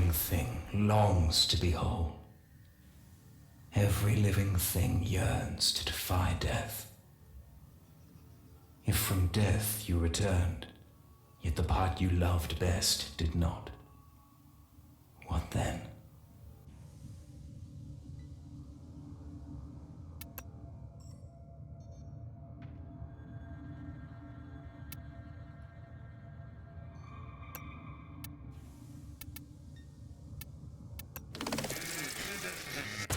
living thing longs to be whole. Every living thing yearns to defy death. If from death you returned, yet the part you loved best did not, what then?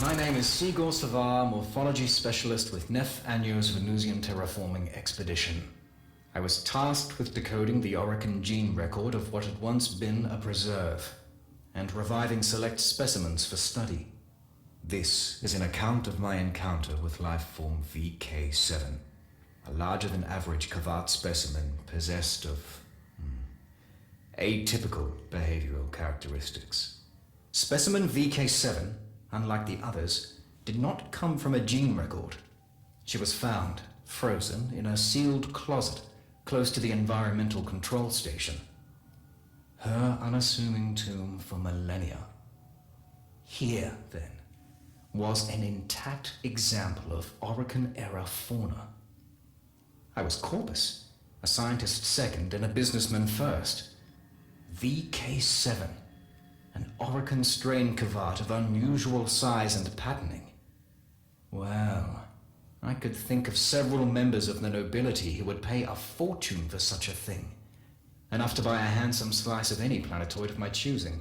My name is Sigor, Savah, morphology specialist with Nef Anyo's Venusian terraforming expedition. I was tasked with decoding the Orokin gene record of what had once been a preserve, and reviving select specimens for study. This is an account of my encounter with lifeform VK7, a larger-than-average Kavat specimen possessed of atypical behavioral characteristics. Specimen VK7, unlike the others, did not come from a gene record. She was found, frozen, in a sealed closet close to the environmental control station. Her unassuming tomb for millennia. Here, then, was an intact example of Orokin-era fauna. I was Corpus, a scientist second and a businessman first. VK7, an Orokin strain Kavat of unusual size and patterning. Well, I could think of several members of the nobility who would pay a fortune for such a thing, enough to buy a handsome slice of any planetoid of my choosing.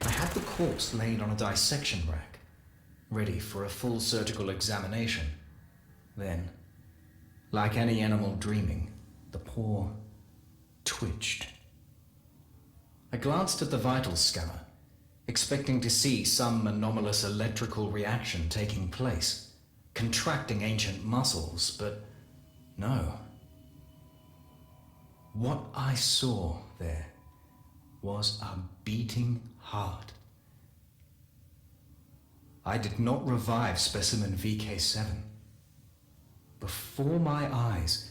I had the corpse laid on a dissection rack, ready for a full surgical examination. Then, like any animal dreaming, the paw twitched. I glanced at the vital scanner, expecting to see some anomalous electrical reaction taking place, contracting ancient muscles, but no. What I saw there was a beating heart. I did not revive specimen VK7. Before my eyes,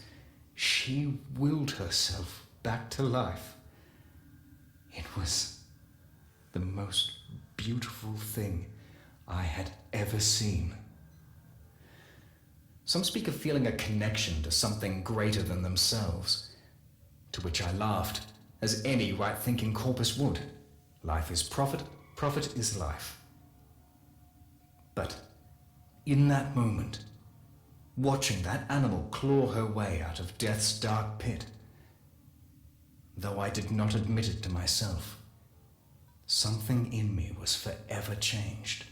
she willed herself back to life. It was the most beautiful thing I had ever seen. Some speak of feeling a connection to something greater than themselves, to which I laughed, as any right-thinking corpus would. Life is profit, profit is life. But in that moment, watching that animal claw her way out of death's dark pit, though I did not admit it to myself, something in me was forever changed.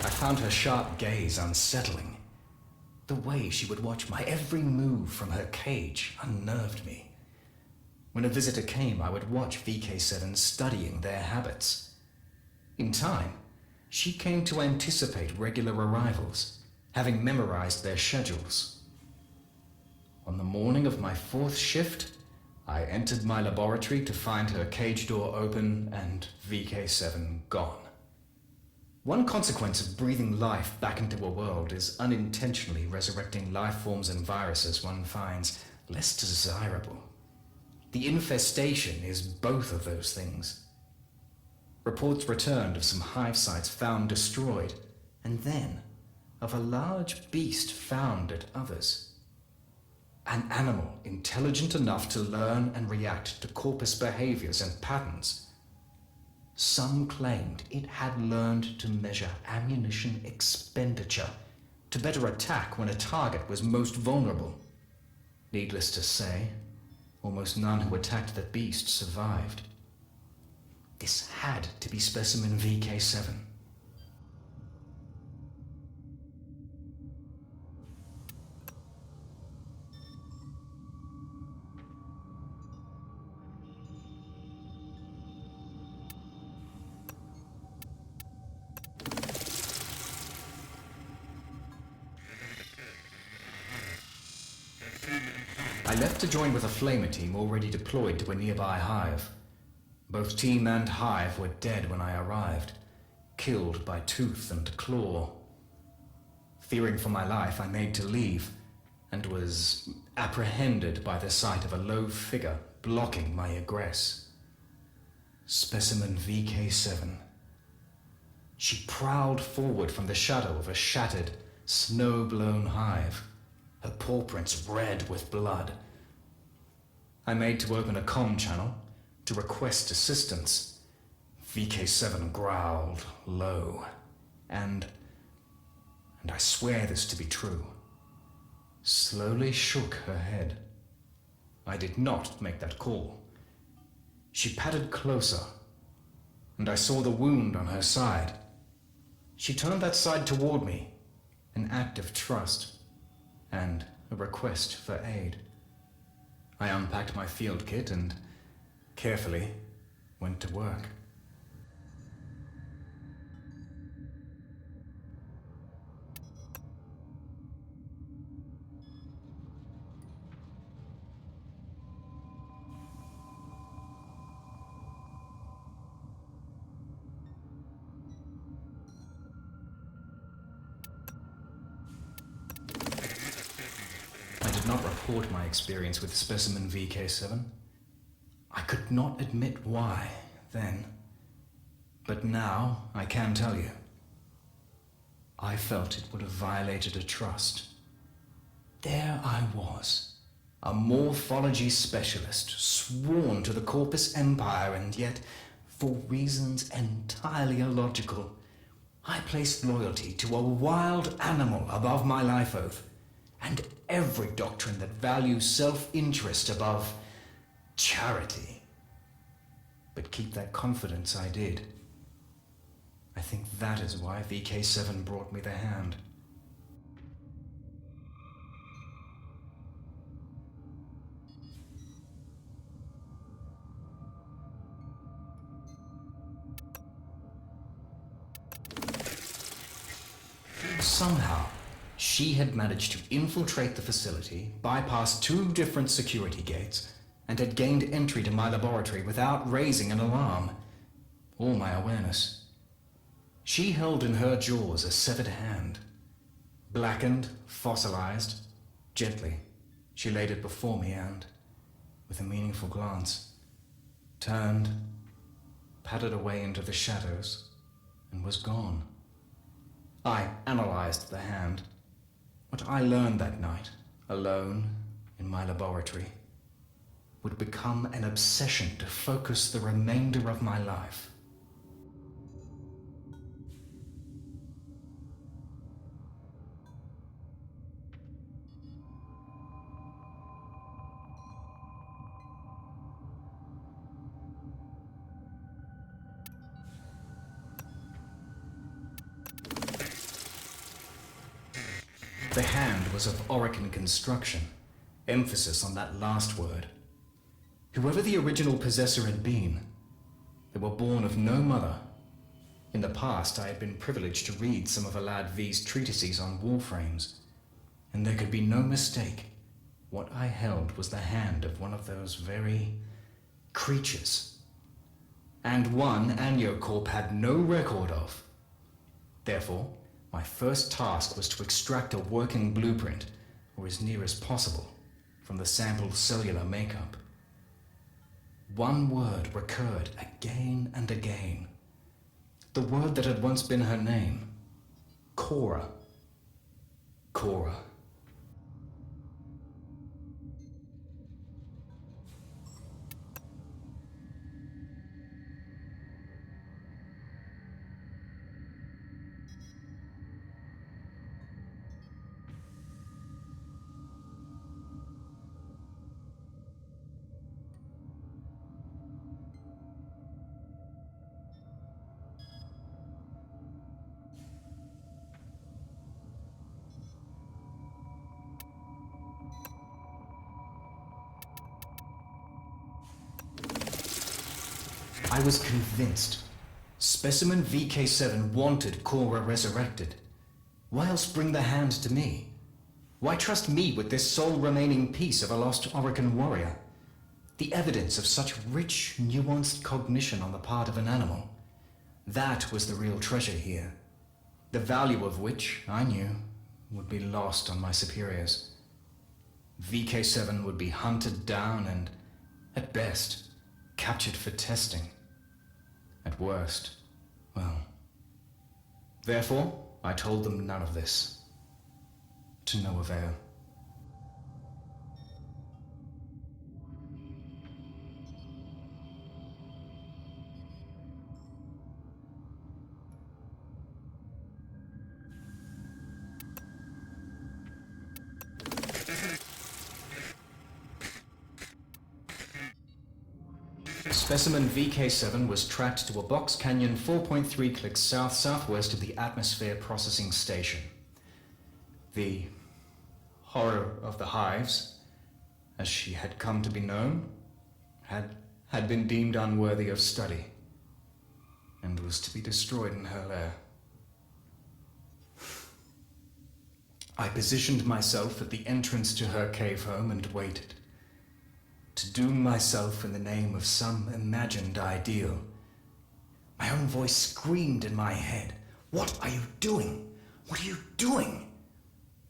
I found her sharp gaze unsettling. The way she would watch my every move from her cage unnerved me. When a visitor came, I would watch VK7 studying their habits. In time, she came to anticipate regular arrivals, having memorized their schedules. On the morning of my fourth shift, I entered my laboratory to find her cage door open and VK7 gone. One consequence of breathing life back into a world is unintentionally resurrecting life forms and viruses one finds less desirable. The infestation is both of those things. Reports returned of some hive sites found destroyed, and then of a large beast found at others. An animal intelligent enough to learn and react to corpus behaviors and patterns. Some claimed it had learned to measure ammunition expenditure to better attack when a target was most vulnerable. Needless to say, almost none who attacked the beast survived. This had to be specimen VK7. I left to join with a flamer team already deployed to a nearby hive. Both team and hive were dead when I arrived, killed by tooth and claw. Fearing for my life, I made to leave, and was apprehended by the sight of a low figure blocking my egress. Specimen VK7. She prowled forward from the shadow of a shattered, snow-blown hive, her paw prints red with blood. I made to open a comm channel to request assistance. VK7 growled low, and I swear this to be true, slowly shook her head. I did not make that call. She padded closer, and I saw the wound on her side. She turned that side toward me, an act of trust, and a request for aid. I unpacked my field kit and carefully went to work. I did not report my experience with specimen VK7. I could not admit why then, but now I can tell you. I felt it would have violated a trust. There I was, a morphology specialist, sworn to the Corpus Empire, and yet, for reasons entirely illogical, I placed loyalty to a wild animal above my life oath, and every doctrine that values self-interest above charity. But keep that confidence I did. I think that is why VK7 brought me the hand. Somehow, she had managed to infiltrate the facility, bypass 2 different security gates, and had gained entry to my laboratory without raising an alarm or my awareness. She held in her jaws a severed hand. Blackened, fossilized, gently, she laid it before me and, with a meaningful glance, turned, padded away into the shadows, and was gone. I analyzed the hand. What I learned that night, alone in my laboratory, would become an obsession to focus the remainder of my life. The hand was of Orokin construction, emphasis on that last word. Whoever the original possessor had been, they were born of no mother. In the past, I had been privileged to read some of Alad V's treatises on warframes, and there could be no mistake. What I held was the hand of one of those very creatures, and one Aniocorp had no record of. Therefore, my first task was to extract a working blueprint, or as near as possible, from the sample's cellular makeup. One word recurred again and again. The word that had once been her name. Cora. Cora. was convinced. Specimen VK7 wanted Cora resurrected. Why else bring the hand to me? Why trust me with this sole remaining piece of a lost Orokin warrior? The evidence of such rich, nuanced cognition on the part of an animal. That was the real treasure here. The value of which, I knew, would be lost on my superiors. VK7 would be hunted down and, at best, captured for testing. At worst, well. Therefore, I told them none of this. To no avail. Specimen VK7 was tracked to a box canyon 4.3 clicks south-southwest of the atmosphere processing station. The horror of the hives, as she had come to be known, had been deemed unworthy of study, and was to be destroyed in her lair. I positioned myself at the entrance to her cave home and waited. To doom myself in the name of some imagined ideal. My own voice screamed in my head. What are you doing? What are you doing?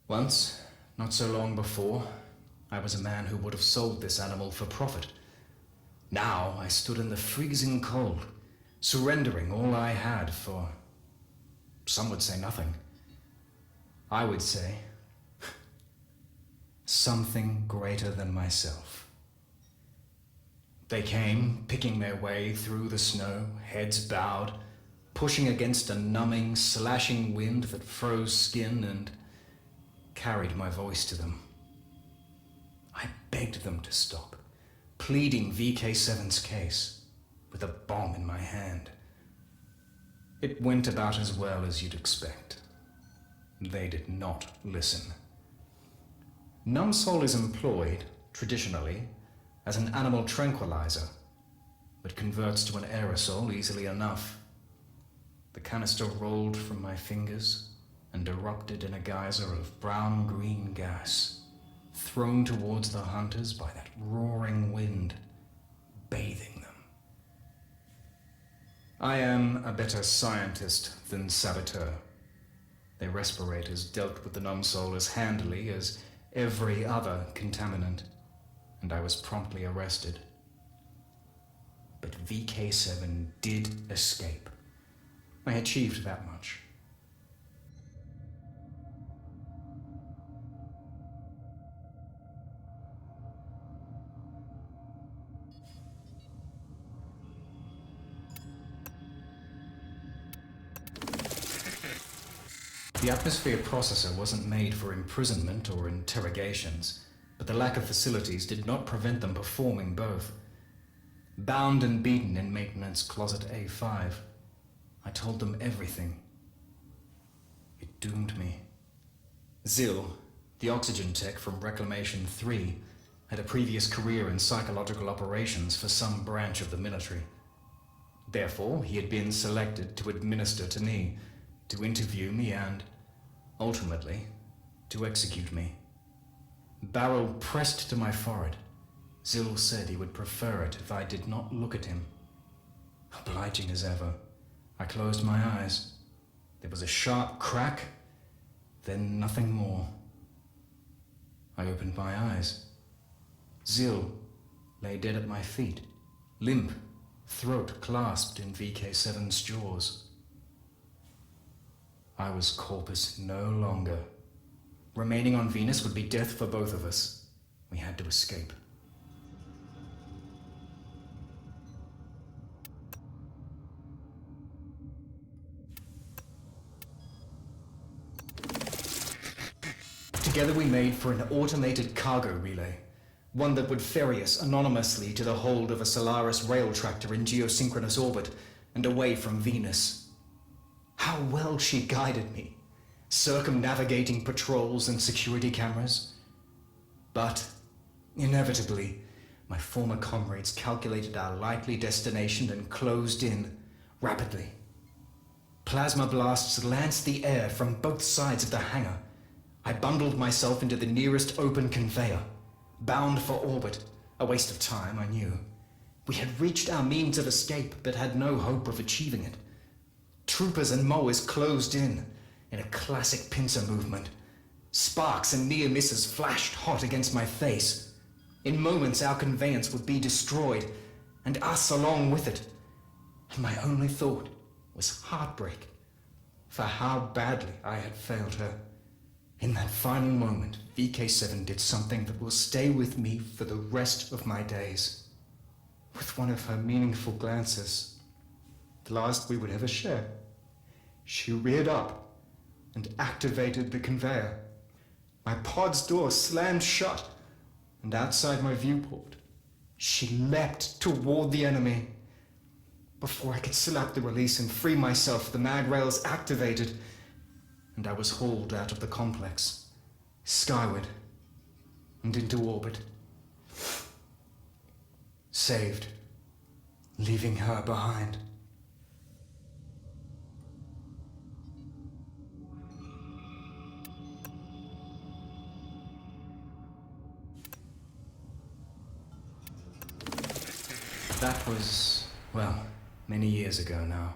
Once, not so long before, I was a man who would have sold this animal for profit. Now I stood in the freezing cold, surrendering all I had for... some would say nothing. I would say... something greater than myself. They came, picking their way through the snow, heads bowed, pushing against a numbing, slashing wind that froze skin and carried my voice to them. I begged them to stop, pleading VK7's case, with a bomb in my hand. It went about as well as you'd expect. They did not listen. Numsol is employed, traditionally, as an animal tranquilizer, but converts to an aerosol easily enough. The canister rolled from my fingers and erupted in a geyser of brown-green gas, thrown towards the hunters by that roaring wind, bathing them. I am a better scientist than saboteur. Their respirators dealt with the Numsol as handily as every other contaminant, and I was promptly arrested. But VK7 did escape. I achieved that much. The atmosphere processor wasn't made for imprisonment or interrogations, but the lack of facilities did not prevent them performing both. Bound and beaten in maintenance closet A5, I told them everything. It doomed me. Zil, the oxygen tech from Reclamation 3, had a previous career in psychological operations for some branch of the military. Therefore, he had been selected to administer to me, to interview me and, ultimately, to execute me. Barrel pressed to my forehead, Zil said he would prefer it if I did not look at him. Obliging as ever, I closed my eyes. There was a sharp crack, then nothing more. I opened my eyes. Zil lay dead at my feet, limp, throat clasped in VK7's jaws. I was corpus no longer. Remaining on Venus would be death for both of us. We had to escape. Together we made for an automated cargo relay, one that would ferry us anonymously to the hold of a Solaris rail tractor in geosynchronous orbit and away from Venus. How well she guided me, circumnavigating patrols and security cameras. But, inevitably, My former comrades calculated our likely destination and closed in rapidly. Plasma blasts lanced the air from both sides of the hangar. I bundled myself into the nearest open conveyor, bound for orbit. A waste of time, I knew. We had reached our means of escape, but had no hope of achieving it. Troopers and mowers closed in a classic pincer movement. Sparks and near misses flashed hot against my face. In moments, our conveyance would be destroyed, and us along with it. And my only thought was heartbreak for how badly I had failed her. In that final moment, VK7 did something that will stay with me for the rest of my days. With one of her meaningful glances, the last we would ever share, she reared up and activated the conveyor. My pod's door slammed shut, and outside my viewport, she leapt toward the enemy. Before I could select the release and free myself, the mag rails activated, and I was hauled out of the complex, skyward, and into orbit. Saved, leaving her behind. That was, well, many years ago now.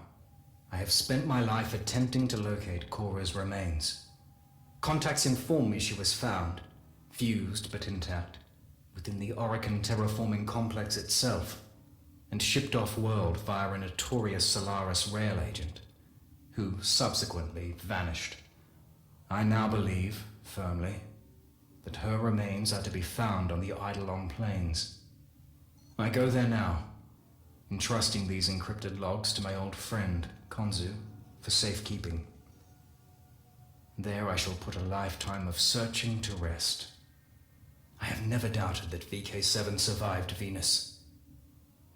I have spent my life attempting to locate Cora's remains. Contacts informed me she was found, fused but intact, within the Orican terraforming complex itself, and shipped off-world via a notorious Solaris rail agent, who subsequently vanished. I now believe, firmly, that her remains are to be found on the Eidolon Plains. I go there now, entrusting these encrypted logs to my old friend, Konzu, for safekeeping. There I shall put a lifetime of searching to rest. I have never doubted that VK7 survived Venus.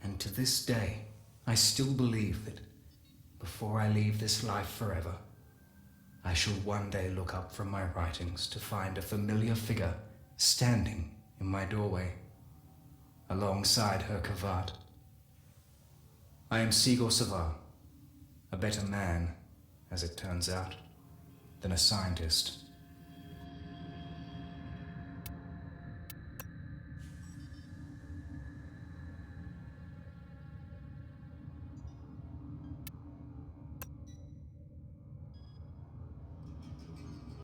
And to this day, I still believe that before I leave this life forever, I shall one day look up from my writings to find a familiar figure standing in my doorway, alongside her Kavat. I am Sigor Savah, a better man, as it turns out, than a scientist.